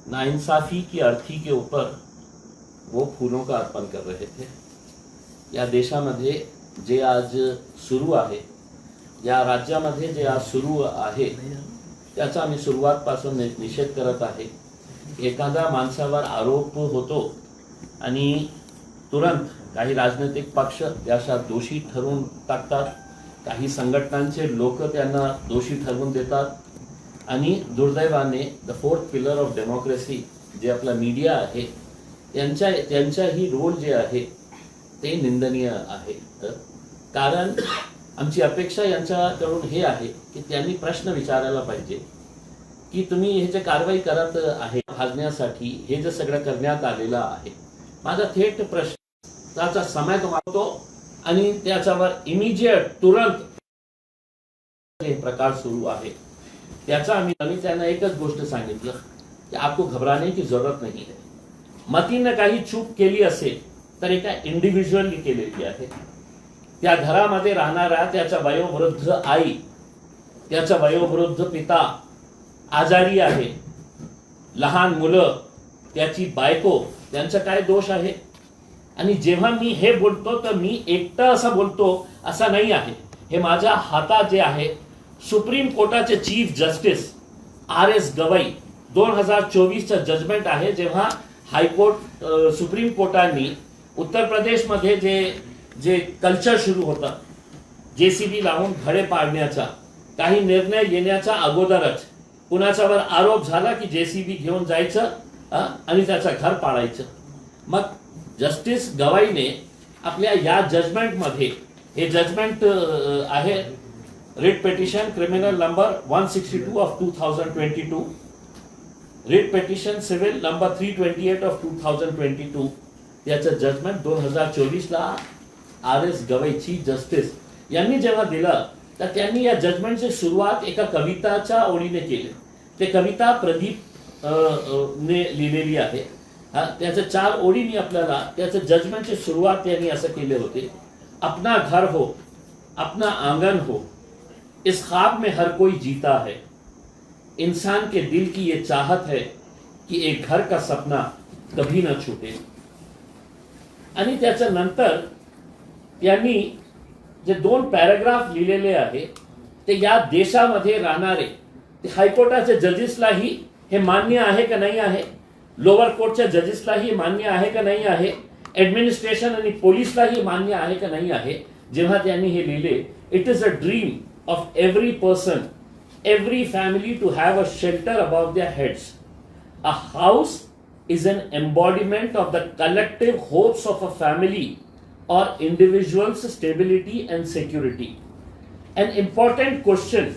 नाइंसाफी की अर्थी के ऊपर वो फूलों का अर्पण कर रहे थे। या देशामध्ये जे आज सुरू आहे, या राज्यामध्ये जे आज सुरू आहे त्याचा आम्ही सुरुवातपासून निषेध करत आहे। एखाद्या माणसावर आरोप होतो आणि तुरंत काही राजनैतिक पक्ष त्याला दोषी ठरवून टाकतात, काही संघटनांचे लोक त्यांना दोषी ठरवून देतात आणि दुर्दैवाने the fourth pillar of democracy जे आपला मीडिया आहे त्यांचा ही रोल जे आहे ते निंदनीय आहे। कारण आमची अपेक्षा यांच्याकडून हे आहे की त्यांनी प्रश्न विचारायला पाहिजे की तुम्ही हे जे कारवाई करत आहे भाजण्यासाठी हे जे सगळं करण्यात आलेलं आहे, माझा थेट प्रश्नाचा समय मागतो आणि त्याच्यावर इमिजिएट तुरंत हे प्रकार सुरू आहे त्याचा आम्ही त्यांना एकच गोष्ट सांगितलं की आपको घबराने की जरूरत नहीं है। मतीने काही चूक केली असेल तर एका इंडिव्हिज्युअली केलेली आहे। त्या घरामध्ये राहणारा त्याचा वयोवृद्ध आई, त्याचा वयोवृद्ध पिता आजारी आहे, लहान मुलं, त्याची बायको, त्यांचा काय दोष आहे? आणि जेव्हा मी हे बोलतो तर मी एकटा असं बोलतो असं नाही आहे। हे माझ्या हातात जे आहे सुप्रीम कोर्टाचे चीफ जस्टिस RS गवई 2024चं जजमेंट आहे, जेव्हा हायकोर्ट सुप्रीम कोर्टाने उत्तर प्रदेशमध्ये जे कल्चर सुरू होता JCB लावून घरे पाडण्याचा, काही निर्णय येण्याच्या अगोदरच कुणाच्यावर आरोप झाला की JCB घेऊन जायचं आणि त्याचं घर पाडायचं। मग जस्टिस गवाईने आपल्या या जजमेंटमध्ये, हे जजमेंट आहे writ petition criminal number 162 of 2022, writ petition civil number 328 of 2022, याचं जजमेंट 2024ला RS गवई चीफ जस्टिस यांनी जेव्हा दिलं तर त्यांनी या जजमेंटची सुरुवात एका कविताच्या ओळीने केली। ते कविता प्रदीप ने लिहिलेली आहे। त्याच्या 4 ओळींनी आपल्याला त्याचं जजमेंटची सुरुवात त्यांनी असं केले होते। अपना घर हो, अपना आंगन हो, इस ख्वाब में हर कोई जीता है, इंसान के दिल की ये चाहत है कि एक घर का सपना कभी न छूटे। आणि त्याच्या नंतर त्यांनी जे 2 पॅराग्राफ लिहिलेले आहे ते या देशामध्ये राहणारे ते हायकोर्टाच्या जजेसलाही हे मान्य आहे का नाही आहे, लोअर कोर्टच्या जजेसलाही मान्य आहे का नाही आहे, ॲडमिनिस्ट्रेशन आणि पोलिसलाही मान्य आहे का नाही आहे। जेव्हा त्यांनी हे लिहिले, it is a dream of every person, every family to have a shelter above their heads. A house is an embodiment of the collective hopes of a family or individual's stability and security. An important question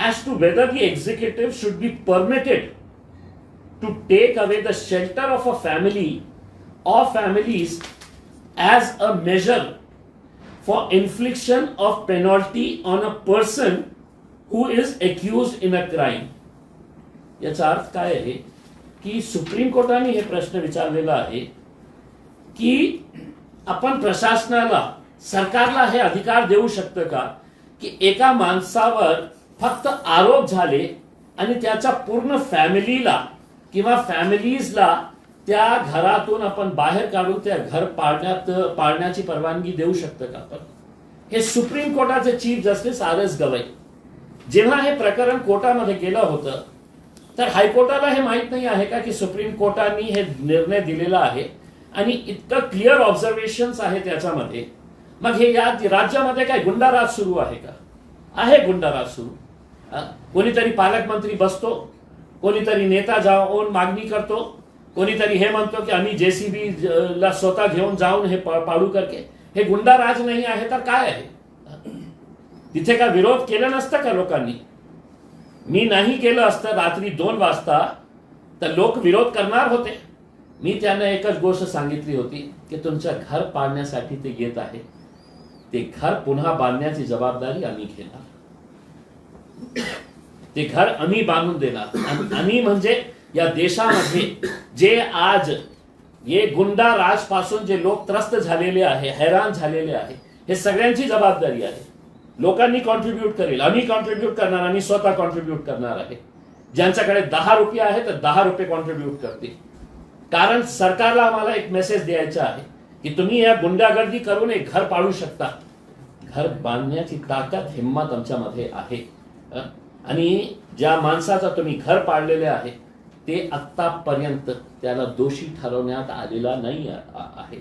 as to whether the executive should be permitted to take away the shelter of a family or families as a measure for infliction of penalty on a person who is accused in a crime. याचा अर्थ काय आहे की supreme कोर्टाने हे प्रश्न विचारलेला आहे की आपण प्रशासनाला, सरकारला हे अधिकार देऊ शकतो का की एका माणसावर फक्त आरोप झाले आणि त्याच्या पूर्ण फॅमिलीला किंवा फॅमिलीजला त्या घरातून आपण बाहेर काढून त्या घर पाडण्याची परवानगी देऊ शकतो का आपण? हे सुप्रीम कोर्टाचे चीफ जस्टिस RS गवई जेव्हा हे प्रकरण कोर्टामध्ये गेलं होतं तर हायकोर्टाला हे माहित नाही आहे का की सुप्रीम कोर्टाने हे निर्णय दिलेला आहे आणि इतकं क्लिअर ऑब्झर्वेशन्स आहे त्याच्यामध्ये। मग हे या राज्यामध्ये काय गुंडाराज सुरू आहे का? आहे गुंडाराज सुरू। कोणीतरी पालकमंत्री बसतो, कोणीतरी नेता जाऊन मागणी करतो, कोणीतरी हे म्हणतो की आम्ही JCB ला स्वतः घेऊन जाऊन हे पाडू करके। हे गुंडाराज नाही आहे तर काय आहे? तिथे का विरोध केला नसता का लोकांनी? मी नाही केलं असतं रात्री 2 वाजता तर लोक विरोध करणार होते। मी त्यांना एकच गोष्ट सांगितली होती की तुमचं घर पाडण्यासाठी ते येत आहे, ते घर पुन्हा बांधण्याची जबाबदारी आम्ही घेणार, ते घर आम्ही बांधून देणार। आम्ही म्हणजे या देशामध्ये जे आज हे गुंडा राज पासून जे लोक त्रस्त झालेले आहे, हैराण झालेले आहे, हे सगळ्यांची जबाबदारी आहे। लोकांनी कॉन्ट्रीब्यूट करेल, आम्ही कॉन्ट्रीब्यूट करणार, आम्ही स्वतः कॉन्ट्रीब्यूट करणार आहे। ज्यांच्याकडे 10 रुपये आहे तर 10 रुपये कॉन्ट्रीब्यूट करतील. कारण सरकारला आम्हाला एक मेसेज द्यायचा आहे की तुम्ही या गुंडागर्दी करून एक घर पाडू शकता. घर बांधण्याची ताकद हिंमत आमच्यामध्ये आहे. आणि ज्या माणसाचा तुम्ही घर पाडलेले आहे ते आतापर्यंत त्याला दोषी ठरवण्यात आलेला नाही आहे.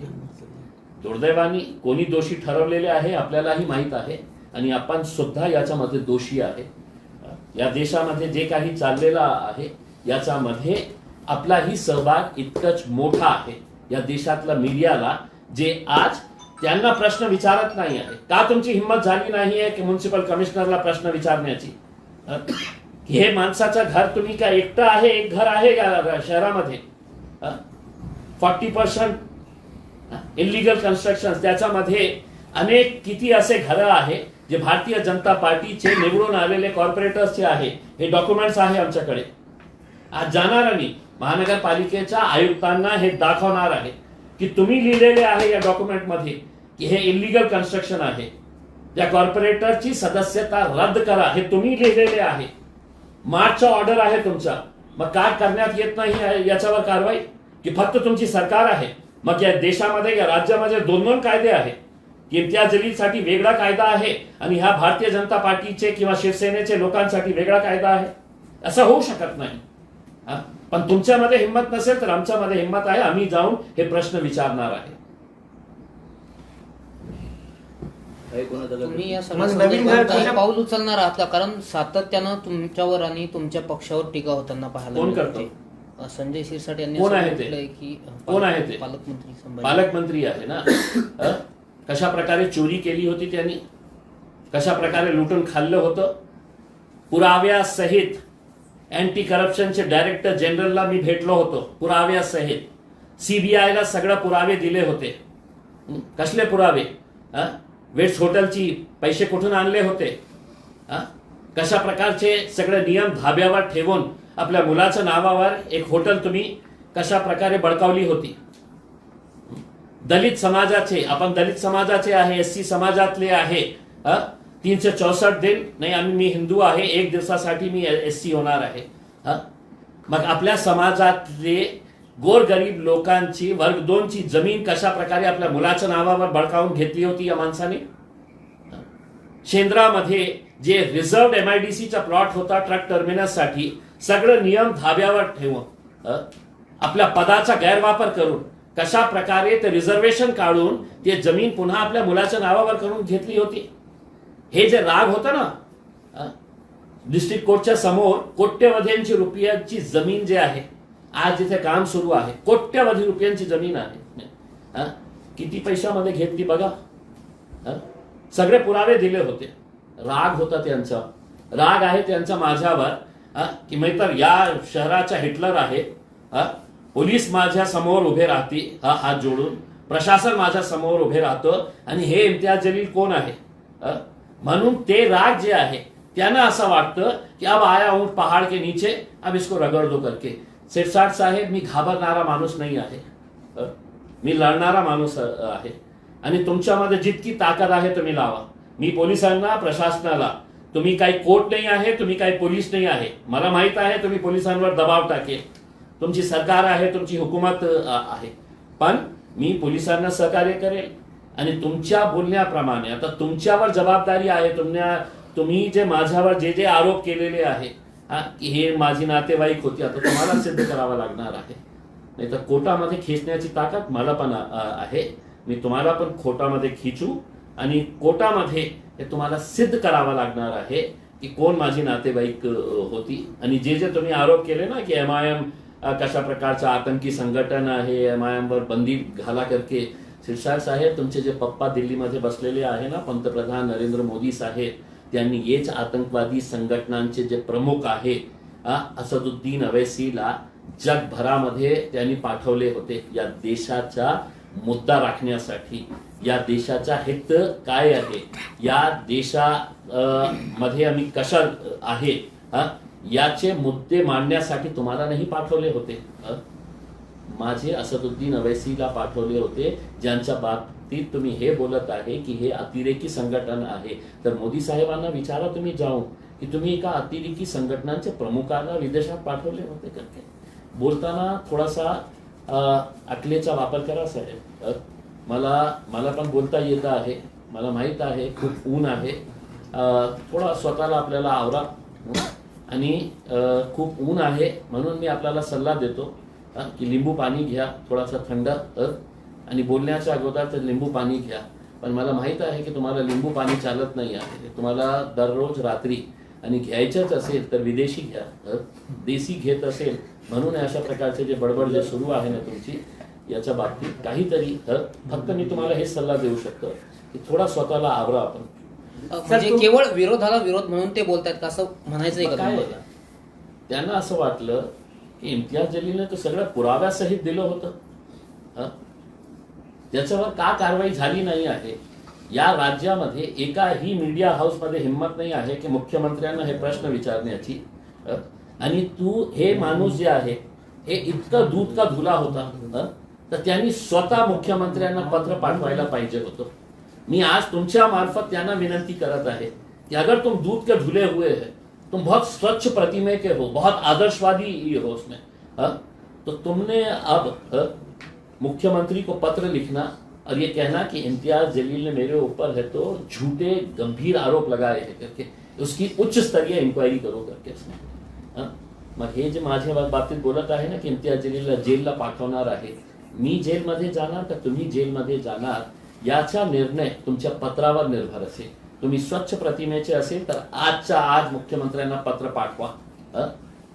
दुर्दैवाने कोणी दोषी ठरवलेले आहे आपल्यालाही माहीत आहे आणि आपण सुद्धा याच्यामध्ये दोषी आहे. या देशामध्ये जे काही चाललेलं आहे याच्यामध्ये आपलाही सहभाग इतकंच मोठा आहे. या देशातल्या मीडियाला जे आज त्यांना प्रश्न विचारत नाही आहे, का तुमची हिंमत झाली नाही आहे की म्युन्सिपल कमिशनरला प्रश्न विचारण्याची, हे माणसाचं घर तुम्ही काय एकटं आहे, एक घर आहे या शहरामध्ये, 40% इलिगल कन्स्ट्रक्शन, त्याच्यामध्ये अनेक किती असे घरं आहे जे भारतीय जनता पार्टीचे निवडून आलेले कॉर्पोरेटर्सचे आहे. हे डॉक्युमेंट्स आहे आमच्याकडे. आज जाणार आणि महानगरपालिकेच्या आयुक्तांना हे दाखवणार आहे की तुम्ही लिहिलेले आहे या डॉक्युमेंटमध्ये की हे इलिगल कन्स्ट्रक्शन आहे, या कॉर्पोरेटरची सदस्यता रद्द करा, हे तुम्ही लिहिलेले आहे. मार्चचा ऑर्डर आहे तुमचा, मग काय करण्यात येत नाही याच्यावर कारवाई, की फक्त तुमची सरकार आहे? मग या देशामध्ये या राज्यामध्ये 2 कायदे आहे. इम्तियाज जलीलसाठी वेगळा कायदा आहे आणि ह्या भारतीय जनता पार्टीचे किंवा शिवसेनेचे लोकांसाठी वेगळा कायदा आहे. असं होऊ शकत नाही. पण तुमच्यामध्ये हिंमत नसेल तर आमच्यामध्ये हिंमत आहे. आम्ही जाऊन हे प्रश्न विचारणार आहे. तुम्ही या सगळ्या पाऊल उचलणार आहात का? कारण सातत्यानं तुमच्यावर आणि तुमच्या पक्षावर टीका होताना पाहायला मिळते. संजय शिरसाट यांनी म्हटलंय की कोण आहे ते? पालकमंत्री आहे ना. कशा प्रकारे चोरी केली होती त्यांनी, कशा प्रकारे लुटून खाल्लं होतं, पुराव्यासहित अँटी करप्शनचे डायरेक्टर जनरलला मी भेटलो होतो. पुराव्यासहित सीबीआयला सगळे पुरावे दिले होते. कसले पुरावे? वेट्स हॉटेलची पैसे कुठून आणले होते, कशा प्रकारचे सगळे नियम धाब्यावर ठेवून आपल्या मुलाच्या नावावर एक हॉटेल तुम्ही कशा प्रकारे बळकावली होती. दलित समाजाचे, आपण दलित समाजाचे आहे, एससी समाजातले आहे, 364 दिन नाही, मी हिंदू आहे, 1 दिवसासाठी मी एससी होणार आहे. मग आपल्या समाजातले गोरगरीब लोकांची वर्ग 2 ची जमीन कशा प्रकारे आपल्या मुलाच्या नावावर बळकावून घेतली होती या माणसाने. शेंद्रामध्ये जे रिझर्व्ड MIDCचा प्लॉट होता ट्रक टर्मिनससाठी, सगळे नियम धाब्यावर ठेवून आपल्या पदाचा गैरवापर करून कशा प्रकारे ते रिझर्वेशन काढून ते जमीन पुन्हा आपल्या मुलाच्या नावावर करून घेतली होती. हे जे राग होता ना, डिस्ट्रिक्ट कोर्टच्या समोर कोट्यवधींची रुपयांची जमीन जे आहे, आज जिथे काम सुरू आहे, कोट्यवधी रुपयांची जमीन आहे. किती पैशामध्ये घेतली बघा. सगळे पुरावे दिले होते. राग होता त्यांचा, राग आहे त्यांचा माझ्यावर की मी तर या शहराचा हिटलर आहे. पोलीस माझ्या समोर उभे राहतील हात जोडून, प्रशासन माझ्या समोर उभे राहतं आणि हे इम्तियाज जलील कोण आहे. म्हणून ते राग जे आहे त्यांना असं वाटतं की अब आया हूं पहाड़ के नीचे, अब इसको रगड़ दो करके. शिरसाट साहेब, मी घाबरणारा माणूस नाही आहे, मी लढणारा माणूस आहे. आणि तुमच्यामध्ये जितकी ताकद आहे तुम्ही लावा. मी पोलिसांना, प्रशासनाला, तुम्ही काही कोर्ट नाही आहे, तुम्ही काही पोलीस नाही आहे. मला माहित आहे तुम्ही पोलिसांवर दबाव टाकेल, तुमची सरकार आहे, तुमची हुकूमत आहे, पण मी पोलिसांना सहकार्य करेल. आणि तुमच्या बोलण्याप्रमाणे आता तुमच्यावर जबाबदारी आहे. तुम्ही जे माझ्यावर जे आरोप केलेले आहे की हे माझी नातेवाईक होती, आता तुम्हाला सिद्ध करावं लागणार आहे. नाही तर कोर्टामध्ये खेचण्याची ताकद मला पण आहे. मी तुम्हाला पण कोर्टामध्ये खिचू आणि कोर्टामध्ये हे तुम्हाला सिद्ध करावं लागणार आहे की कोण माझी नातेवाईक होती. आणि जे तुम्ही आरोप केले ना की MIM कशा प्रकारचं आतंकी संघटन आहे, MIM वर बंदी घाला करके. शिरसाट साहेब, तुमचे जे पप्पा दिल्लीमध्ये बसलेले आहे ना, पंतप्रधान नरेंद्र मोदी साहेब, त्यांनी हेच आतंकवादी संघटनांचे जे प्रमुख आहे असदुद्दीन अवैसीला जगभरामध्ये त्यांनी पाठवले होते या देशाचा मुद्दा राखण्यासाठी. या देशाचा हित काय आहे, या देशामध्ये आम्ही कशा आहे याचे मुद्दे मांडण्यासाठी तुम्हाला नाही पाठवले होते. माझे असदुद्दीन अवैसीला पाठवले होते, ज्यांच्या बाबतीत तुम्ही हे बोलत आहे की हे अतिरेकी संघटन आहे. तर मोदी साहेबांना विचारा तुम्ही जाऊन की तुम्ही एका अतिरेकी संघटनांचे प्रमुखांना विदेशात पाठवले होते करके. बोलताना थोडासा अकलेचा वापर करा साहेब. मला पण बोलता येतं आहे, मला माहीत आहे खूप ऊन आहे. थोडा स्वतःला आपल्याला आवरा आणि खूप ऊन आहे म्हणून मी आपल्याला सल्ला देतो की लिंबू पाणी घ्या, थोडासा थंड, आणि बोलण्याच्या अगोदर तर लिंबू पाणी घ्या. पण मला माहीत आहे की तुम्हाला लिंबू पाणी चालत नाही आहे, तुम्हाला दररोज रात्री आणि घ्यायचंच असेल तर विदेशी घ्या, देशी घेत असेल म्हणून अशा प्रकारचे जे बडबड जे सुरू आहे ना तुमची याच्या बाबतीत काहीतरी फक्त मी तुम्हाला हे सल्ला देऊ शकतो की थोडा स्वतःला आवरा आपण. म्हणजे केवळ विरोधाला विरोध म्हणून ते बोलतात का असं म्हणायचं आहे का काय तुम्हाला? त्यांना असं वाटलं की इम्तियाज जलीलने तर सगळं पुराव्यासहित दिलं होतं, त्याच्यावर का कारवाई झाली नाही आहे. या राज्यामध्ये एकाही मीडिया हाऊसमध्ये हिंमत नाही आहे की मुख्यमंत्र्यांना हे प्रश्न विचारण्याची. आणि तू हे माणूस जे आहे हे इतकं दूध का धुला होता तर त्यांनी स्वतः मुख्यमंत्र्यांना पत्र पाठवायला पाहिजे होतं. मी आज तुमच्या मार्फत त्यांना विनंती करत आहे कि अगर तुम दूध के धुले हुए हैं, तुम बहुत स्वच्छ प्रतिमे के हो, बहुत आदर्शवादी हो उसमें, तो तुमने अब मुख्यमंत्री को पत्र लिखना और ये कहना कि इम्तियाज जलील ने मेरे ऊपर है तो झूठे गंभीर आरोप लगाए हैं करके उसकी उच्च स्तरीय इंक्वायरी करो करके उसमें. मग हे जे माझ्या बाबतीत बोलत आहे ना की इम्तियाज जलीलला जेलला पाठवणार आहे, मी जेलमध्ये जाणार का तुम्ही जेलमध्ये जाणार याचा निर्णय तुमच्या पत्रावर निर्भर असेल. तुम्ही स्वच्छ प्रतिमेचे असेल तर आजच्या आज मुख्यमंत्र्यांना पत्र पाठवा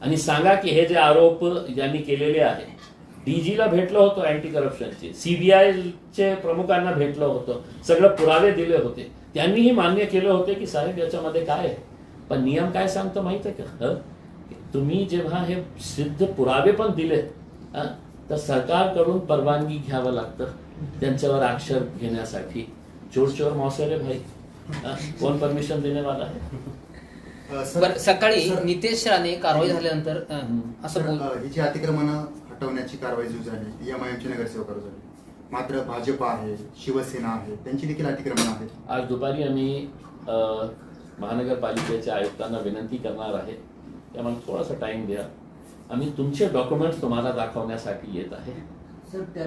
आणि सांगा की हे जे आरोप यांनी केलेले आहे, डीजीला भेटलो होतो अँटी करप्शनचे, सीबीआयचे प्रमुखांना भेटलो होतो, सगळं पुरावे दिले होते, त्यांनीही मान्य केले होते की साहेब याच्यामध्ये काय आहे. पण नियम काय सांगतो माहित आहे का, तुम्ही जेव्हा हे सिद्ध पुरावे पण दिले तर सरकारकडून परवानगी घ्यावं लागतं त्यांच्यावर अक्षर घेण्यासाठी. चोर चोर मौसेरे भाई, कोण परमिशन देणे वाला आहे. सकाळी नितेश राणे कारवाई झाल्यानंतर असं बोल, हिची अतिक्रमण हटवण्याची कारवाई जी झाली MIMचे नगरसेवकावर झाली, मात्र भाजप आहे, शिवसेना आहे, त्यांची देखील अतिक्रमण आहे. आज दुपारी आम्ही महानगरपालिकेच्या आयुक्तांना विनंती करणार आहे की आम्हाला थोडासा टाइम द्या, आम्ही तुमचे डॉक्युमेंट्स तुम्हाला दाखवण्यासाठी येत आहे.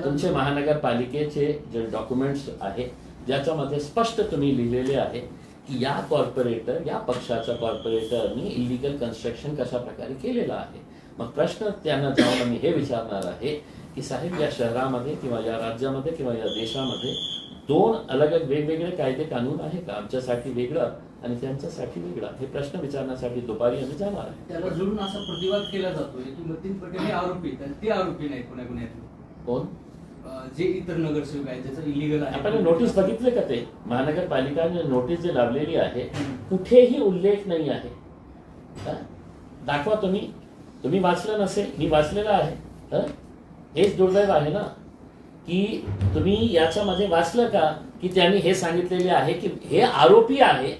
तुमचे महानगरपालिकेचे जे डॉक्युमेंट्स आहे ज्याच्यामध्ये स्पष्ट तुम्ही लिहिलेले आहे की या कॉर्पोरेटर, या पक्षाच्या कॉर्पोरेटरनी इलिगल कन्स्ट्रक्शन कशा प्रकारे केलेलं आहे. मग प्रश्न त्यांना जाऊन आम्ही हे विचारणार आहे की साहेब या शहरामध्ये किंवा या राज्यामध्ये किंवा या देशामध्ये दोन अलग अलग वेगवेगळे कायदे कानून आहे का, आमच्यासाठी वेगळं आणि त्यांच्यासाठी वेगळं, हे प्रश्न विचारण्यासाठी दुपारी आम्ही जाणार आहे. त्याला जोडून असा प्रतिवाद केला जातोय की नितीन पटेल हे आरोपी आहेत आणि ते आरोपी नाहीत पुण्यात. कोण? जे इतर नगरसेवक आहेत ज्याचं इलिगल आहे. आपण नोटीस बघितले का, ते महानगरपालिकाने नोटीस जे लावलेली आहे कुठेही उल्लेख नाही आहे. दाखवा तुम्ही वाचलं नसेल, मी वाचलेलं आहे. हेच दुर्दैव आहे ना की तुम्ही याच्यामध्ये वाचलं का की त्यांनी हे सांगितलेले आहे की हे आरोपी आहे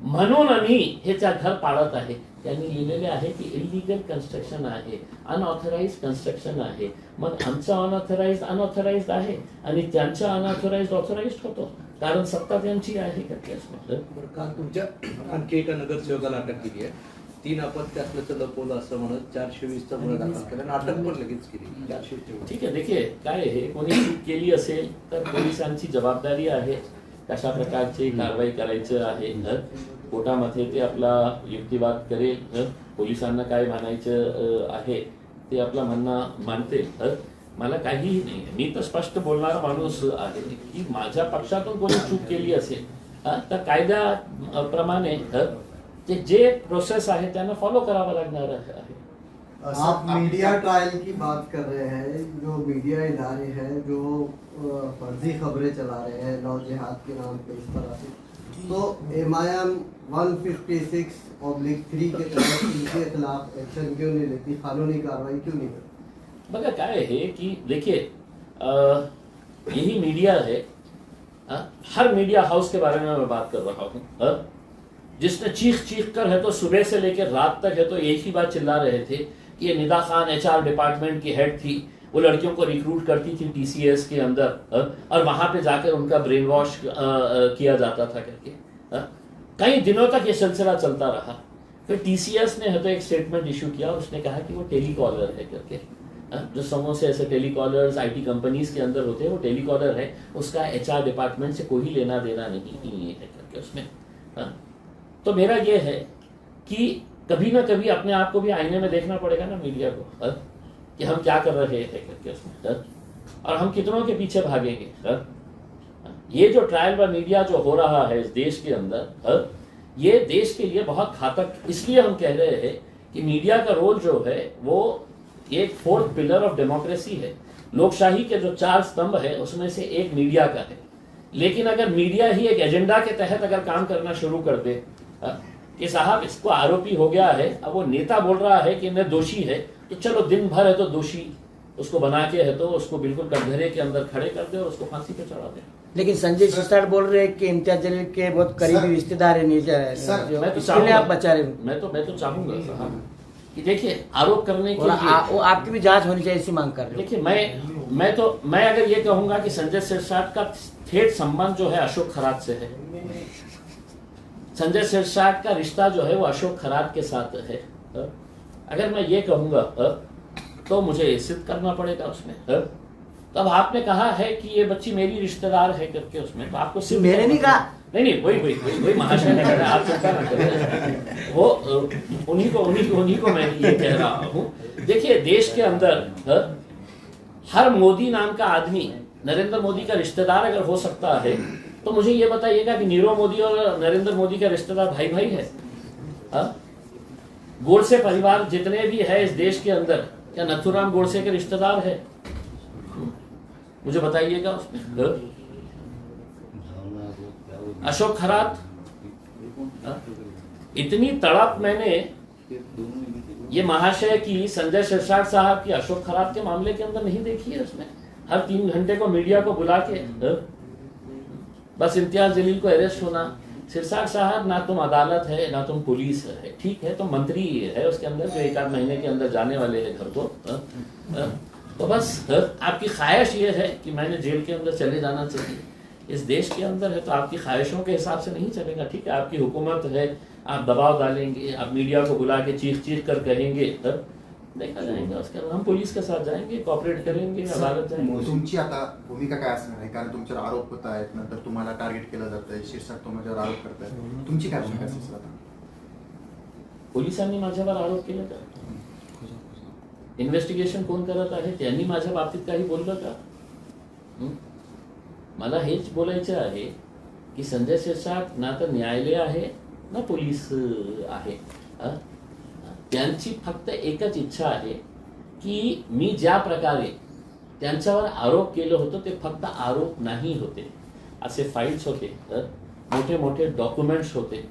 म्हणून आम्ही हे त्या घर पाडत आहे. त्यांनी लिहिलेले आहे की इलिगल कन्स्ट्रक्शन आहे, अनऑथराइज कन्स्ट्रक्शन आहे. मग आमचं अनऑथराइज आहे आणि त्यांचा अनऑथराइज ऑथराइज होतो, कारण सत्ता त्यांची आहे का केसमध्ये. काल तुमच्या आणखी एका नगरसेवकाला अटक केली आहे, 3 अपत्य असल्याचं लपवलं असं म्हणत 420चा गुन्हा दाखल केला आणि अटक पण लगेच केली 420. ठीक आहे, देखील काय हे कोणी चूक केली असेल तर पोलिसांची जबाबदारी आहे कशा प्रकारची कारवाई करायचं आहे. कोर्टामध्ये ते आपला युक्तिवाद करेल, पोलिसांना काय म्हणायचं आहे ते आपलं म्हणणं मानते. मला काहीही नाही, मी तर स्पष्ट बोलणारा माणूस आहे की माझ्या पक्षातून कोणी चूक केली असेल तर कायद्याप्रमाणे जे प्रोसेस आहे त्यांना फॉलो करावं लागणार आहे. आप मीडिया ट्रायल की बात कर रहे हैं, जो मीडिया इदारे हैं जो फर्जी खबरें चला रहे हैं लव जिहाद के नाम पे इस तरह से, तो MIM 156/3 के तहत इनके खिलाफ एक्शन क्यों नहीं लेती, कानूनी कार्रवाई क्यों नहीं करती? बघा काय है कि देखिए यही मीडिया है, हर मीडिया हाउस के बारे में मैं बात कर रहा हूँ, जिसने चीख कर है तो सुबह से लेकर रात तक है तो एक ही बात चिल्ला रहे थे कि ये निदा खान HR डिपार्टमेंट की हेड थी, वो लड़कियों को रिक्रूट करती थी TCS के अंदर और वहां पे जाकर उनका ब्रेन वॉश किया जाता था करके. कई दिनों तक ये सिलसिला चलता रहा फिर TCS ने तो एक स्टेटमेंट इशू किया और उसने कहा कि वो टेलीकॉलर है करके। जो समूह से ऐसे टेलीकॉलर्स IT कंपनीज के अंदर होते हैं वो टेलीकॉलर है, उसका HR डिपार्टमेंट से कोई लेना देना नहीं है करके उसमें। तो मेरा ये है कि कभी ना कभी अपने आप को भी आईने में देखना पड़ेगा ना मीडिया को, कि हम क्या कर रहे हैं करके उसमें, और हम कितनों के पीछे भागेंगे। ये जो ट्रायल बाय मीडिया जो हो रहा है इस देश के अंदर, ये देश के लिए बहुत घातक, इसलिए हम कह रहे हैं कि मीडिया का रोल जो है वो एक 4th पिलर ऑफ डेमोक्रेसी है। लोकशाही के जो 4 स्तंभ है उसमें से एक मीडिया का है। लेकिन अगर मीडिया ही एक एजेंडा के तहत अगर काम करना शुरू कर दे कि साहब इसको आरोपी हो गया है, अब वो नेता बोल रहा है कि मैं दोषी है, तो चलो दिन भर है तो दोषी उसको बना के है तो उसको बिल्कुल कटघरे के अंदर खड़े कर दे और उसको फांसी पे चढ़ा दे। लेकिन संजय सिरसाट बोल रहे हैं कि इम्तियाज जलील के बहुत करीबी रिश्तेदार है सर, जो, मैं तो इसके लिए आप बचा रहे हो। मैं तो चाहूंगा साहब कि देखिए आरोप करने के और लिए वो आपकी भी जांच होनी चाहिए, ऐसी मांग कर रहे हो। देखिए मैं अगर ये कहूंगा कि संजय सिरसाट का ठेठ संबंध जो है अशोक खरात से है, संजय सिरसाट का रिश्ता जो है वो अशोक खरात के साथ है, अगर मैं ये कहूंगा तो मुझे सिद्ध करना पड़ेगा उसमें। तब आपने कहा है कि ये बच्ची मेरी रिश्तेदार है करके उसमें, तो आपको सिर्फ मैंने नहीं कहा। नहीं वही महाशय ने कहा, आप चिंता ना करें, वो उन्हीं को मैं ये कह रहा हूँ। देखिए देश के अंदर हर मोदी नाम का आदमी नरेंद्र मोदी का रिश्तेदार अगर हो सकता है, तो मुझे ये बताइएगा कि नीरव मोदी और नरेंद्र मोदी का रिश्तेदार भाई भाई है? गोडसे परिवार जितने भी है इस देश के अंदर, क्या नथुराम गोडसे के रिश्तेदार है? मुझे बताइएगा उसमें। अशोक खरात, इतनी तड़प मैंने ये महाशय की संजय सिरसाट साहब की अशोक खरात के मामले के अंदर नहीं देखी है। उसमें हर 3 घंटे को मीडिया को बुला के बस इम्तियाज जलील को अरेस्ट होना। सिरसाट साहब, ना तुम अदालत है ना तुम पुलिस है, ठीक है, तो मंत्री है उसके अंदर जो 1 आध महीने के अंदर जाने वाले हैं घर को, तो बस आपकी ख्वाहिश ये है कि मैंने जेल के अंदर चले जाना चाहिए। इस देश के अंदर है तो आपकी ख्वाहिशों के हिसाब से नहीं चलेगा, ठीक है, आपकी हुकूमत है, आप दबाव डालेंगे, आप मीडिया को बुला के चीख कर कहेंगे, देखा जाएगा। उसके बाद हम पुलिस के साथ जाएंगे, कॉपरेट करेंगे, अदालत जाएंगे। तुमची आता भूमिका काय असणार आहे? कारण तुमच्यावर आरोप होत आहेत, नंतर तुम्हाला टार्गेट केलं जातंय, सिरसाट तुमच्यावर आरोप करतायत, तुमची काय भूमिका असेल आता? पोलिसांनी माझ्यावर आरोप केले का? इन्व्हेस्टिगेशन कोण करत आहे? त्यांनी माझ्या बाबतीत काही बोललं का? मला हेच बोलायचं आहे की संजय सिरसाट ना तर न्यायालय आहे ना पोलीस आहे, त्यांची फक्त एकच इच्छा आहे की मी ज्या प्रकारे त्यांच्यावर आरोप केलं होतं ते फक्त आरोप नाही होते, असे फाईल्स होते, मोठे मोठे डॉक्युमेंट्स होते,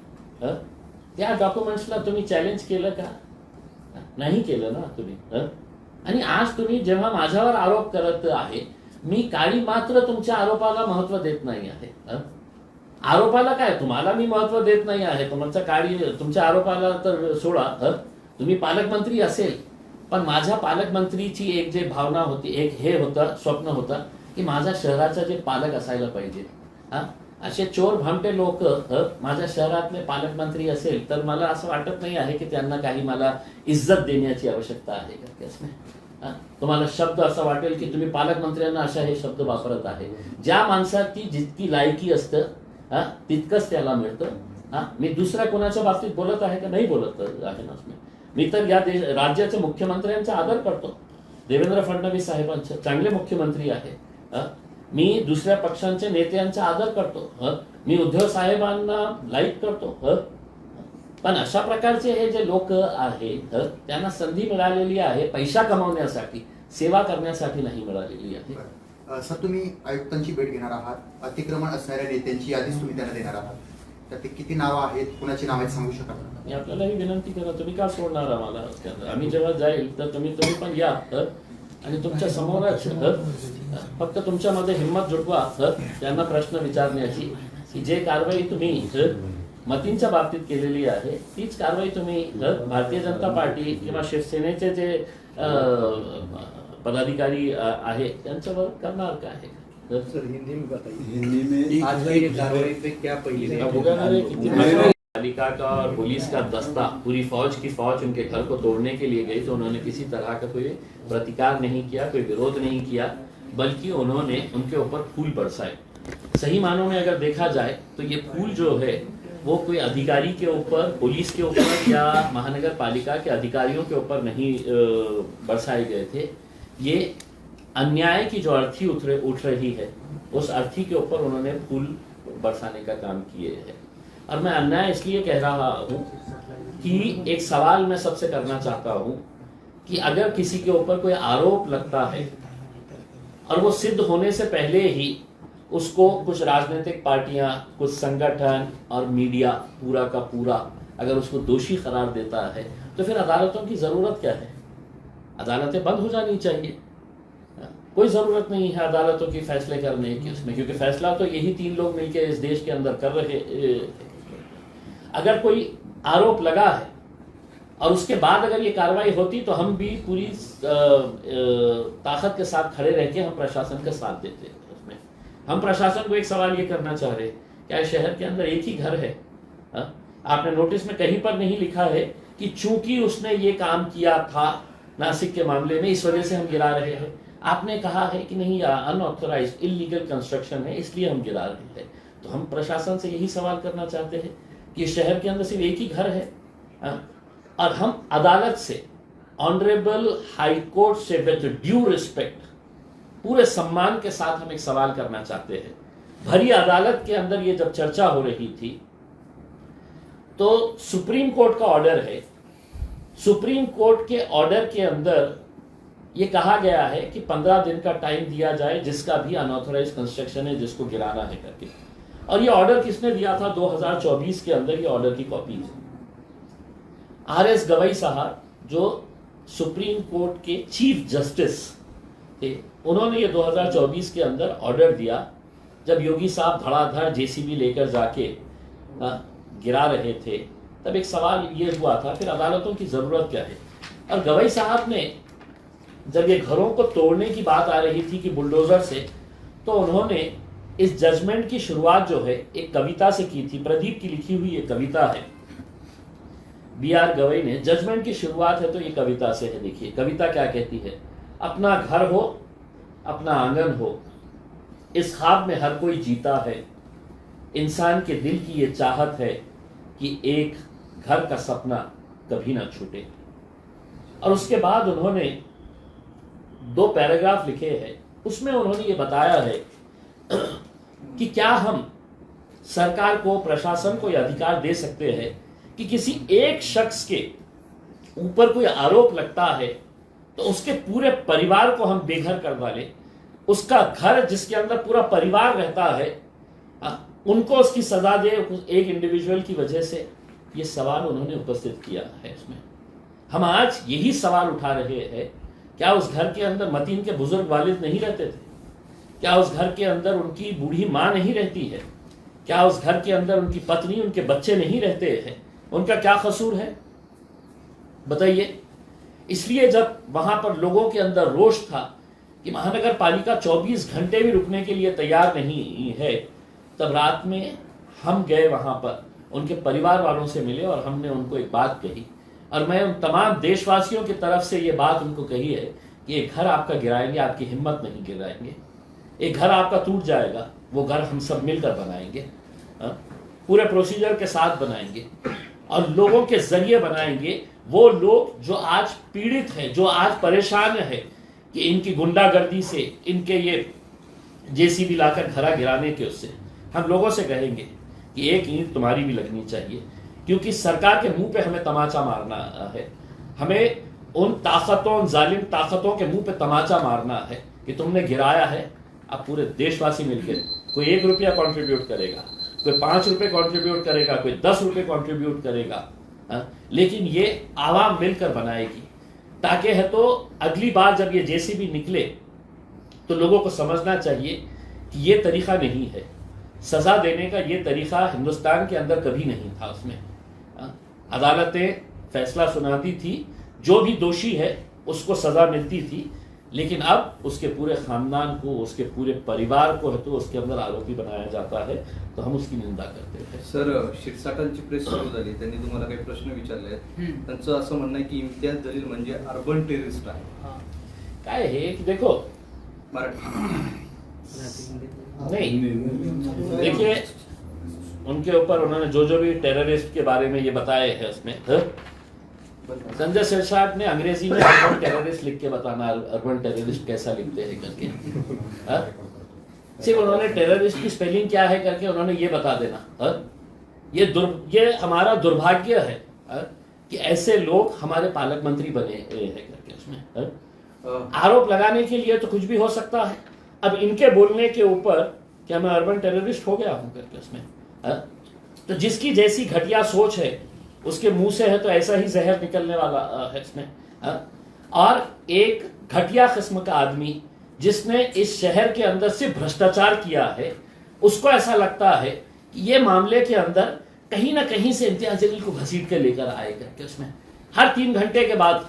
त्या डॉक्युमेंट्सला तुम्ही चॅलेंज केलं का? नाही केलं ना तुम्ही। आणि आज तुम्ही जेव्हा माझ्यावर आरोप करत आहे, मी काळी मात्र तुमच्या आरोपाला महत्व देत नाही आहे। आरोपाला काय, तुम्हाला मी महत्व देत नाही आहे, तुमच्या आरोपाला तर सोडा, तुम्ही पालकमंत्री असेल, पण माझ्या पालकमंत्रीची एक जे भावना होती, एक हे होतं, स्वप्न होतं की माझ्या शहराचा जे पालक असायला पाहिजे, असे चोर भामटे लोक माझ्या शहरातले पालकमंत्री असेल तर मला असं वाटत नाही आहे की त्यांना काही मला इज्जत देण्याची आवश्यकता आहे। तुम्हाला शब्द असं वाटेल की तुम्ही पालकमंत्र्यांना अशा हे शब्द वापरत आहे, ज्या माणसाची जितकी लायकी असतं तितकंच त्याला मिळतं। मी दुसऱ्या कोणाच्या बाबतीत बोलत आहे का? नाही बोलत आहे ना। मी तर या राज्याच्या मुख्यमंत्र्यांचा आदर करतो, देवेंद्र फडणवीस साहेबांचा चांगले मुख्यमंत्री आहे, मी दुसऱ्या पक्षांच्या नेत्यांचा आदर करतो, मी उद्धव साहेबांना लाईक करतो, पण अशा प्रकारचे हे जे लोक आहेत त्यांना संधी मिळालेली आहे पैसा कमावण्यासाठी, सेवा करण्यासाठी नाही मिळालेली आहे। सर, तुम्ही आयुक्तांची भेट घेणार आहात, अतिक्रमण असणाऱ्या नेत्यांची यादीच तुम्ही त्यांना देणार आहात, तर ते किती नावं आहेत, कुणाची नाव आहेत सांगू शकाल? मी आपल्यालाही विनंती करा, तुम्ही का सोडणार आम्हाला? आम्ही जेव्हा जाईल तर तुम्ही पण या आणि तुमच्या समोरच फक्त तुमच्यामध्ये हिंमत जुटवा त्यांना प्रश्न विचारण्याची, की जे कारवाई तुम्ही मतींच्या बाबतीत केलेली आहे तीच कारवाई तुम्ही भारतीय जनता पार्टी किंवा शिवसेनेचे जे पदाधिकारी आहे त्यांच्यावर करणार का आहे? सर, हिंदी में बताइए, आज की ये कार्रवाई पे क्या पहली पालिका का और पुलिस का दस्ता, पूरी फौज की फौज उनके घर को तोड़ने के लिए गई, तो उन्होंने किसी तरह का कोई प्रतिकार नहीं किया, कोई विरोध नहीं किया, बल्कि उन्होंने उनके ऊपर फूल बरसाए। सही मानों में अगर देखा जाए तो ये फूल जो है वो कोई अधिकारी के ऊपर, पुलिस के ऊपर या महानगर पालिका के अधिकारियों के ऊपर नहीं बरसाए गए थे। ये अन्याय की जो अर्थी उठ रही है, उस अर्थी के ऊपर उन्होंने फूल बरसाने का काम किए हैं। और मैं अन्याय इसलिए कह रहा हूँ कि एक सवाल मैं सबसे करना चाहता हूँ कि अगर किसी के ऊपर कोई आरोप लगता है और वो सिद्ध होने से पहले ही उसको कुछ राजनीतिक पार्टियां, कुछ संगठन और मीडिया पूरा का पूरा अगर उसको दोषी करार देता है, तो फिर अदालतों की जरूरत क्या है? अदालतें बंद हो जानी चाहिए। कोई जरूरत नहीं है अदालतों की फैसले करने की उसमें, क्योंकि फैसला तो यही 3 लोग मिलकर इस देश के अंदर कर रहे। अगर कोई आरोप लगा है और उसके बाद अगर ये कार्रवाई होती तो हम भी पूरी ताकत के साथ खड़े रह के हम प्रशासन का साथ देते। उसमें हम प्रशासन को एक सवाल ये करना चाह रहे, क्या शहर के अंदर एक ही घर है? आपने नोटिस में कहीं पर नहीं लिखा है कि चूंकि उसने ये काम किया था नासिक के मामले में, इस वजह से हम गिरा रहे हैं। आपने कहा है कि नहीं, अनऑथराइज्ड इलीगल कंस्ट्रक्शन है, इसलिए हम गिरा रहे हैं। तो हम प्रशासन से यही सवाल करना चाहते हैं कि शहर के अंदर सिर्फ एक ही घर है, और हम अदालत से, ऑनरेबल हाई कोर्ट से विद ड्यू रिस्पेक्ट, पूरे सम्मान के साथ हम एक सवाल करना चाहते हैं। भरी अदालत के अंदर ये जब चर्चा हो रही थी तो सुप्रीम कोर्ट का ऑर्डर है, सुप्रीम कोर्ट के ऑर्डर के अंदर ये कहा गया है कि 15 दिन का टाइम दिया जाए जिसका भी अनऑथराइज कंस्ट्रक्शन है, जिसको गिराना है करके। और ये ऑर्डर किसने दिया था? 2024 के अंदर ये ऑर्डर की कॉपी है। RS गवई साहब जो सुप्रीम कोर्ट के चीफ जस्टिस थे, उन्होंने ये 2024 के अंदर ऑर्डर दिया जब योगी साहब धड़ाधड़ JCB लेकर जाके गिरा रहे थे। तब एक सवाल ये हुआ था फिर अदालतों की जरूरत क्या है? और गवई साहब ने जब ये घरों को तोड़ने की बात आ रही थी कि बुलडोजर से, तो उन्होंने इस जजमेंट की शुरुआत जो है एक कविता से की थी। प्रदीप की लिखी हुई एक कविता है, BR गवई ने। जजमेंट की शुरुआत है तो ये कविता से है। देखिए कविता क्या कहती है। अपना घर हो, अपना आंगन हो, इस ख्वाब में हर कोई जीता है। इंसान के दिल की ये चाहत है कि एक घर का सपना कभी ना छूटे। और उसके बाद उन्होंने 2 पैराग्राफ लिखे हैं। उसमें उन्होंने ये बताया है कि क्या हम सरकार को, प्रशासन को यह अधिकार दे सकते हैं कि किसी एक शख्स के ऊपर कोई आरोप लगता है तो उसके पूरे परिवार को हम बेघर करवा लें। उसका घर जिसके अंदर पूरा परिवार रहता है, उनको उसकी सजा दे एक इंडिविजुअल की वजह से। ये सवाल उन्होंने उपस्थित किया है इसमें। हम आज यही सवाल उठा रहे हैं, क्या उस घर के अंदर मतीन के बुजुर्ग वालिद नहीं रहते थे? क्या उस घर के अंदर उनकी बूढ़ी माँ नहीं रहती है? क्या उस घर के अंदर उनकी पत्नी, उनके बच्चे नहीं रहते हैं? उनका क्या कसूर है बताइए? इसलिए जब वहां पर लोगों के अंदर रोष था कि महानगर पालिका 24 घंटे भी रुकने के लिए तैयार नहीं है, तब रात में हम गए वहां पर, उनके परिवार वालों से मिले और हमने उनको एक बात कही। और मैं उन तमाम देशवासियों की तरफ से ये बात उनको कही है कि एक घर आपका गिराएंगे, आपकी हिम्मत नहीं गिराएंगे। एक घर आपका टूट जाएगा, वो घर हम सब मिलकर बनाएंगे, पूरे प्रोसीजर के साथ बनाएंगे और लोगों के जरिए बनाएंगे। वो लोग जो आज पीड़ित हैं, जो आज परेशान है कि इनकी गुंडागर्दी से, इनके ये JCB लाकर घरा गिराने के, उससे हम लोगों से कहेंगे कि एक ईंट तुम्हारी भी लगनी चाहिए, क्योंकि सरकार के मुंह पे हमें तमाचा मारना है। हमें उन ताकतों, उन जालिम ताकतों के मुंह पे तमाचा मारना है कि तुमने गिराया है। अब पूरे देशवासी मिलकर, कोई 1 रुपया कॉन्ट्रीब्यूट करेगा, कोई 5 रुपए कॉन्ट्रीब्यूट करेगा, कोई 10 रुपए कॉन्ट्रीब्यूट करेगा, लेकिन ये आवाम मिलकर बनाएगी। ताकि है तो अगली बार जब ये JCB निकले तो लोगों को समझना चाहिए कि ये तरीका नहीं है सजा देने का। ये तरीका हिंदुस्तान के अंदर कभी नहीं था। उसमें अदालतें फैसला सुनाती थी, जो भी दोषी है उसको सजा मिलती थी, लेकिन अब उसके पूरे खानदान को, उसके पूरे परिवार को है तो उसके अंदर आरोपी बनाया जाता है, तो हम उसकी निंदा करते हैं। सर, शिरसाटांची प्रेस सुरू झाली, त्यांनी तुम्हाला काही प्रश्न विचारले आहेत. त्यांचं असं म्हणणं आहे की इम्तियाज जलील म्हणजे अर्बन टेररिस्ट आहे. काय है कि देखो नहीं, देखिए उनके ऊपर उन्होंने जो भी टेररिस्ट के बारे में ये बताए हैं उसमें संजय सिरसाट ने अंग्रेजी में अर्बन टेररिस्ट लिख के बताना, अर्बन टेररिस्ट कैसा लिखते हैं करके, सिर्फ उन्होंने टेररिस्ट की स्पेलिंग क्या है करके उन्होंने ये बता देना। ये हमारा दुर्भाग्य है कि ऐसे लोग हमारे पालक मंत्री बने हैं करके उसमें आरोप लगाने के लिए तो कुछ भी हो सकता है। अब इनके बोलने के ऊपर क्या मैं अर्बन टेररिस्ट हो गया हूं करके उसमें तो जिसकी जैसी घटिया सोच है उसके मुंह से है तो ऐसा ही जहर निकलने वाला है इसमें। और एक घटिया किस्म का आदमी जिसने इस शहर के अंदर सिर्फ भ्रष्टाचार किया है, उसको ऐसा लगता है कि ये मामले के अंदर कहीं ना कहीं से इम्तियाज जलील को घसीट के लेकर आए करके उसमें हर 3 घंटे के बाद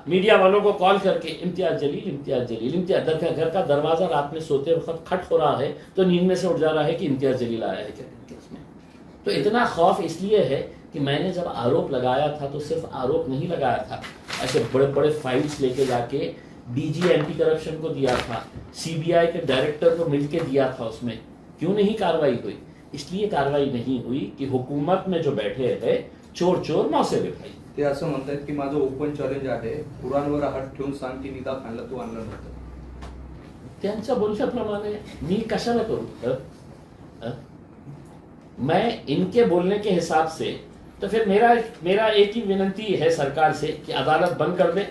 मीडिया वालों को कॉल करके इम्तियाज जलील घर का दरवाजा रात में सोते वक्त खट हो रहा है तो नींद में से उठ जा रहा है कि इम्तियाज जलील आया है करके उसमें। तो इतना खौफ इसलिए है कि मैंने जब आरोप लगाया था तो सिर्फ आरोप नहीं लगाया था, ऐसे बड़े बड़े फाइल्स लेके जाके डीजी एंटी करप्शन को दिया था, सीबीआई के डायरेक्टर को मिलके दिया था। उसमें क्यों नहीं कार्रवाई हुई? इसलिए कार्रवाई नहीं हुई कि हुकूमत में जो बैठे हैं चोर मौसे भाई ते असं म्हणतात की माझं ओपन चॅलेंज आहे, कुराणवर हात ठेवून सांग की निदाब आणला तू आणलं नव्हतं. त्यांच्या बोलण्याप्रमाणे मी कशाला करू? मैं इनके बोलने के हिसाब से तो फिर मेरा एक ही विनती है सरकार से कि अदालत बंद कर दे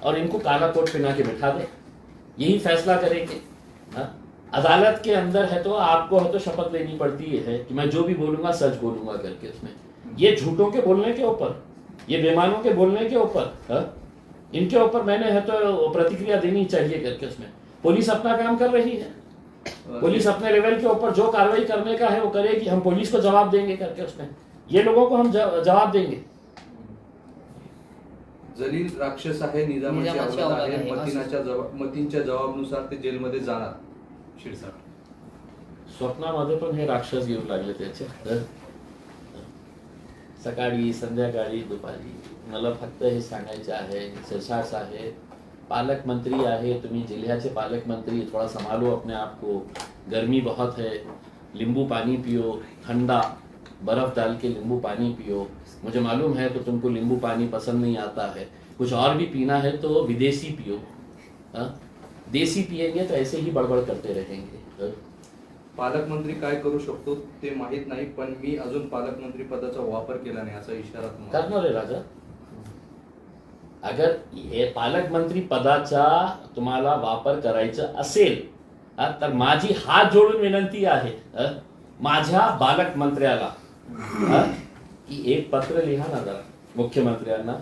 और इनको काला कोट पहना के बिठा दे, यही फैसला करेंगे। अदालत के अंदर है तो आपको है तो शपथ लेनी पड़ती है कि मैं जो भी बोलूंगा सच बोलूंगा करके उसमें। ये झूठों के बोलने के ऊपर, ये बेमानों के बोलने के ऊपर, इनके ऊपर मैंने है तो प्रतिक्रिया देनी चाहिए करके उसमें। पुलिस अपना काम कर रही है, पुलिस अपने लेवल के ऊपर जो कार्रवाई करने का है वो करेगी, हम पुलिस को जवाब देंगे करके उसमें, ये लोगों को हम जवाब देंगे। जलील राक्षस आहे, निजामाची औलाद आहे, मतींच्या जबाबनुसार ते जेलमध्ये जाणार. शिरसाट स्वप्नामध्ये पण हे राक्षस घेऊन लागले त्याचे, सकाळी संध्याकाळी दुपारी. मला फक्त हे सांगायचे आहे, सिरसाट साहेब पालक मंत्री आहे, तुम्ही जिल्ह्याचे पालक मंत्री, थोड़ा संभालो अपने आप को, गर्मी बहुत है, नींबू पानी पियो, ठंडा बर्फ डाल के नींबू पानी पियो। मुझे मालूम है तो तुमको नींबू पानी पसंद नहीं आता है, कुछ और भी पीना है तो विदेशी पियो, देसी पिएंगे तो ऐसे ही बड़बड़ करते रहेंगे। पालकमंत्री काय करू शकतो ते माहित नाही, पण मी अजून पालकमंत्री पदाचा वापर केला नाही असा इशारा करणार आहे राजा। अगर हे पालकमंत्री पदाचा तुम्हाला वापर करायचा असेल तर माझी हात जोडून विनंती आहे माझ्या पालकमंत्र्याला की एक पत्र लिहा ना जरा मुख्यमंत्र्यांना,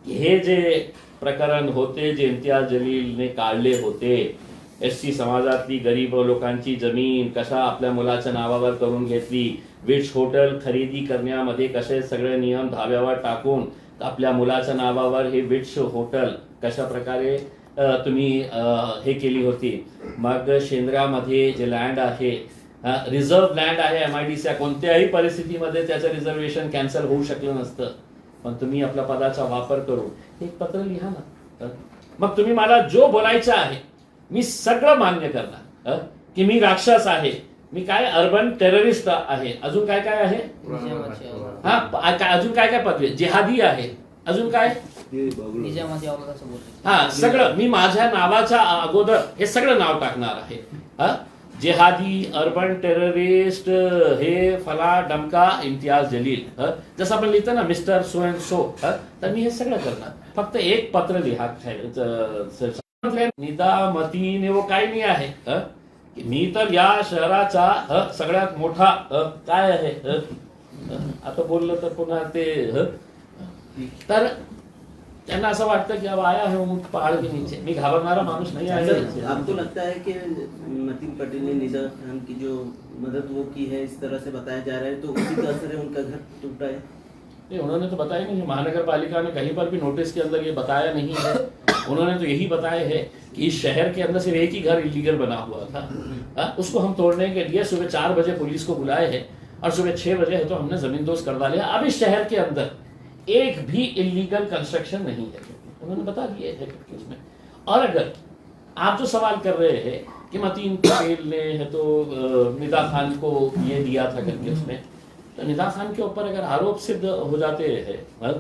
हे जे प्रकरण होते जे इम्तियाज जलीलने काढले होते, एससी समाजातली गरीब लोकांची जमीन कशा आपल्या मुलाच्या नावावर करून घेतली, विट्स हॉटेल खरेदी करण्यामध्ये कसे सगळे नियम धाब्यावर टाकून आपल्या मुलाच्या नावावर हे विट्स हॉटेल कशा प्रकारे तुम्ही हे केली होती। मग शेंद्रामध्ये जे लँड आहे, रिझर्व्ह लँड आहे MIDC, कोणत्याही परिस्थितीमध्ये त्याचं रिझर्वेशन कॅन्सल होऊ शकलं नसतं, पण तुम्ही आपल्या पदाचा वापर करून एक पत्र लिहा ना। मग तुम्ही मला जो बोलायचं आहे मी सगळं मान्य करणार की मी राक्षस आहे, मी काय अर्बन टेररिस्ट आहे, अजून काय काय आहे, अजून काय काय पदवी, जिहादी आहे, अजून काय, हा सगळं मी माझ्या नावाच्या अगोदर हे सगळं नाव टाकणार आहे। जिहादी, अर्बन टेररिस्ट, हे फला डमका इम्तियाज जलील, जसं आपण लिहितो ना मिस्टर सो अँड सो, तर मी हे सगळं करणार। फक्त एक पत्र लिहा, निदामतीने वो काय नाही आहे मी तर या शहराचा सगळ्यात मोठा काय आहे, आता बोललं तर पुन्हा ते तर त्यांना असं वाटतं की अब आया है ऊंट पहाड़ के नीचे, मी घाबरणारा माणूस नहीं आहे। आपको लगता है कि मतीन पटेल ने निजाम खान की जो मदद वो की है, इस तरह से बताया जा रहा है, तो उसी का असर है, उनका घर टूटा है? नहीं, उन्होंने तो बताया नहीं, महानगर पालिका ने कहीं पर भी नोटिस के अंदर ये बताया नहीं है उन्होंने तो यही बताया है कि इस शहर के अंदर सिर्फ एक ही घर इलीगल बना हुआ था, उसको हम तोड़ने के लिए सुबह 4 बजे पुलिस को बुलाए हैं और सुबह 6 बजे है तो हमने जमींदोज करवा लिया। अब इस शहर के अंदर एक भी इलीगल कंस्ट्रक्शन नहीं है, उन्होंने बता दिया है उसमें। और अगर आप जो सवाल कर रहे हैं कि मतीन पटेल ने है तो निदा खान को ये दिया था करके उसमें, तो निदा खान के ऊपर अगर आरोप सिद्ध हो जाते हैं,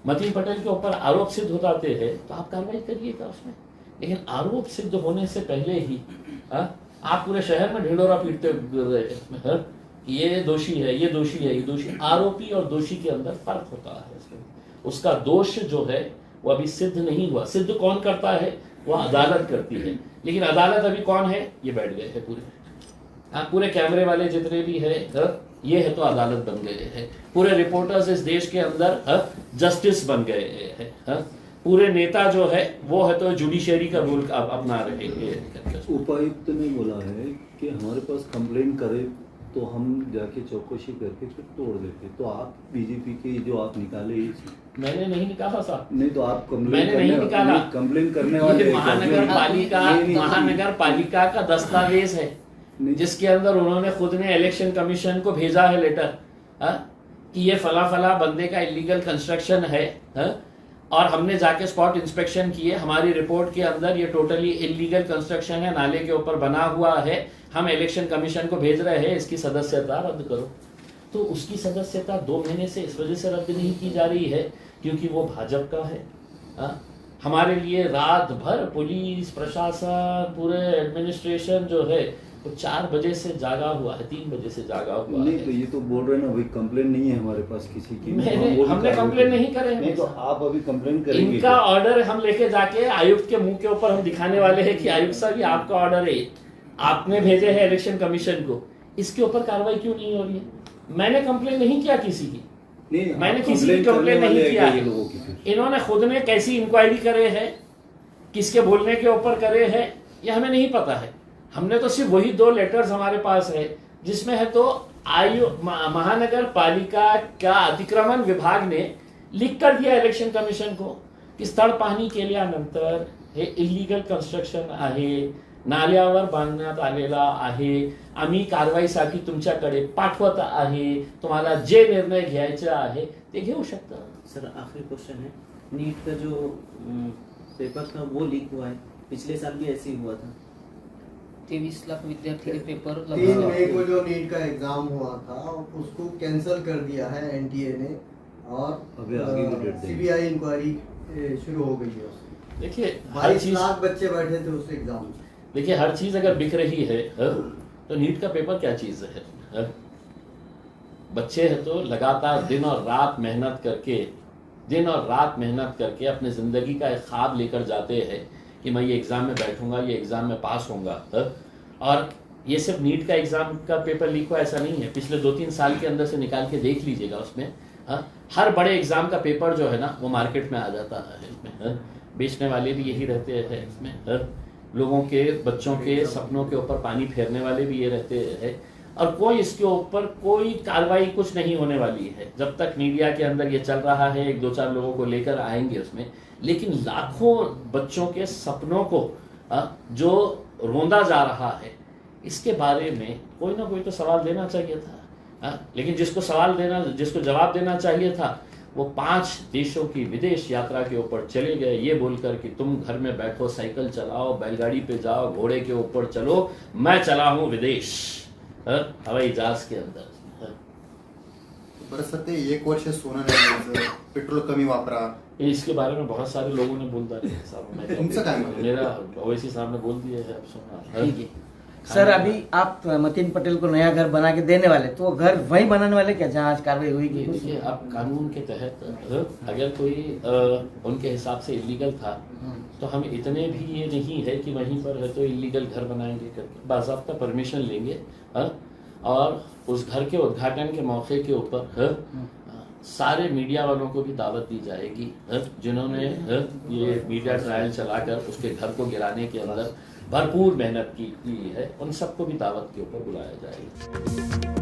मतीन पटेल के ऊपर आरोप सिद्ध हो जाते हैं तो आप कार्रवाई करिएगा उसमें। लेकिन आरोप सिद्ध होने से पहले ही आप पूरे शहर में ढिंडोरा पीटते रहे हैं, ये दोषी है, ये दोषी है, ये दोषी। आरोपी और दोषी के अंदर फर्क होता है इसमें। उसका दोष जो है वो अभी सिद्ध नहीं हुआ। सिद्ध कौन करता है? वो अदालत करती है। लेकिन अदालत अभी कौन है? ये बैठ गए हैं पूरे, पूरे कैमरे वाले जितने भी है ये है तो अदालत बन गए हैं। पूरे रिपोर्टर्स इस देश के अंदर जस्टिस बन गए हैं। पूरे नेता जो है वो है तो जुडिशरी का रूल अपना रहे हैं। उपायुक्त ने बोला है कि हमारे पास कंप्लेन करे तो हम जाके चौकसी करके फिर तोड़ देते। तो आप बीजेपी की जो आप निकाले, मैंने नहीं निकाला साहब। नहीं तो आप मैंने नहीं निकाला। कंप्लेन करने वाले महानगर पालिका का दस्तावेज है जिसके अंदर उन्होंने खुद ने इलेक्शन कमीशन को भेजा है लेटर कि ये फला फला बंदे का इलीगल कंस्ट्रक्शन है, और हमने जाके स्पॉट इंस्पेक्शन किए। हमारी रिपोर्ट के अंदर ये टोटली इलीगल कंस्ट्रक्शन है, नाले के ऊपर बना हुआ है, हम इलेक्शन कमीशन को भेज रहे हैं, इसकी सदस्यता रद्द करो। तो उसकी सदस्यता 2 महीने से इस वजह से रद्द नहीं की जा रही है क्योंकि वो भाजपा का है। हमारे लिए रात भर पुलिस प्रशासन पूरे एडमिनिस्ट्रेशन जो है वो 4 बजे से जागा हुआ है, 3 बजे से जागा हुआ नहीं है। तो ये तो बोल रहे ना भाई कंप्लेन नहीं है हमारे पास किसी की। हमने कंप्लेन नहीं करे। नहीं तो आप अभी कंप्लेन करेंगे। इनका ऑर्डर हम लेके जाके आयुक्त के मुंह के ऊपर हम दिखाने वाले हैं कि आयुक्त साहब ये आपका ऑर्डर है, आपने भेजे हैं इलेक्शन कमीशन को, इसके ऊपर कार्रवाई क्यों नहीं हो रही है? मैंने कंप्लेन नहीं किया किसी की, मैंने किसी की कंप्लेन नहीं किया। इन्होंने खुद ने कैसी इंक्वायरी करे है, किसके बोलने के ऊपर करे है, ये हमें नहीं पता है। हमने तो सिर्फ वही 2 लेटर्स हमारे पास है जिसमें है तो महानगर पालिका का अतिक्रमण विभाग ने लिख कर दिया इलेक्शन कमिशन को की स्थळ पाहणी केल्यानंतर हे इलीगल कन्स्ट्रक्शन आहे, नाल्यावर बांधण्यात आलेला आहे, आम्ही कारवाईसाठी तुमच्याकडे पाठवत आहे, तुम्हाला जे निर्णय घ्यायचे आहे ते घेऊ शकता। सर आखिरी क्वेश्चन है, नीट का जो पेपर था वो लीक हुआ है, पिछले साल भी ऐसे ही हुआ था। 23 लाख विद्यार्थी के पेपर 3 मई को जो नीट का एग्जाम हुआ था उसको कैंसिल कर दिया है एनटीए ने, और सीबीआई इंक्वायरी शुरू हो गई है। देखिए 22 लाख बच्चे बैठे थे उस एग्जाम में। देखिए हर चीज अगर बिक रही है तो नीट का पेपर क्या चीज है? बच्चे है तो लगातार दिन और रात मेहनत करके अपने जिंदगी का एक ख्वाब लेकर जाते हैं कि मैं ये एग्जाम में बैठूंगा, ये एग्जाम में पास होऊंगा। और ये सिर्फ नीट का एग्जाम का पेपर लीक हुआ ऐसा नहीं है, पिछले 2-3 साल के अंदर से निकाल के देख लीजिएगा उसमें हर बड़े एग्जाम का पेपर जो है ना वो मार्केट में आ जाता है। इसमें बेचने वाले भी यही रहते हैं, इसमें लोगों के बच्चों के सपनों के ऊपर पानी फेरने वाले भी ये रहते हैं, और कोई इसके ऊपर कोई कार्रवाई कुछ नहीं होने वाली है जब तक मीडिया के अंदर ये चल रहा है। 1-2-4 लोगों को लेकर आएंगे उसमें, लेकिन लाखों बच्चों के सपनों को जो रोंदा जा रहा है इसके बारे में कोई ना कोई तो सवाल देना चाहिए था। लेकिन जिसको जवाब देना चाहिए था वो 5 देशों की विदेश यात्रा के ऊपर चले गए ये बोलकर कि तुम घर में बैठो, साइकिल चलाओ, बैलगाड़ी पे जाओ, घोड़े के ऊपर चलो, मैं चला हूं विदेश हवाई जहाज के अंदर। बरं सर ते 1 वर्ष सोनं नाही घ्यायचं, पेट्रोल कमी वापरा, इसके बारे में बहुत सारे लोगों ने बोल दिया साहब। तुमचं काय मत? मेरा ओवैसी साहब ने बोल दिया है, अब सुना। ठीक है सर, अभी आप मतीन पटेल को नया घर बना के देने वाले, तो वो घर वही बनाने वाले क्या जहाँ आज कार्रवाई हुई? देखिए अब कानून के तहत अगर कोई उनके हिसाब से इलीगल था तो हम इतने भी ये नहीं है कि वहीं पर है तो इलीगल घर बनाएंगे करके, बाज़ाब्ता परमिशन लेंगे और उस घर के उद्घाटन के मौके के ऊपर सारे मीडिया वालों को भी दावत दी जाएगी जिन्होंने ये मीडिया ट्रायल चलाकर उसके घर को गिराने के अंदर भरपूर मेहनत की है, उन सबको भी दावत के ऊपर बुलाया जाएगा।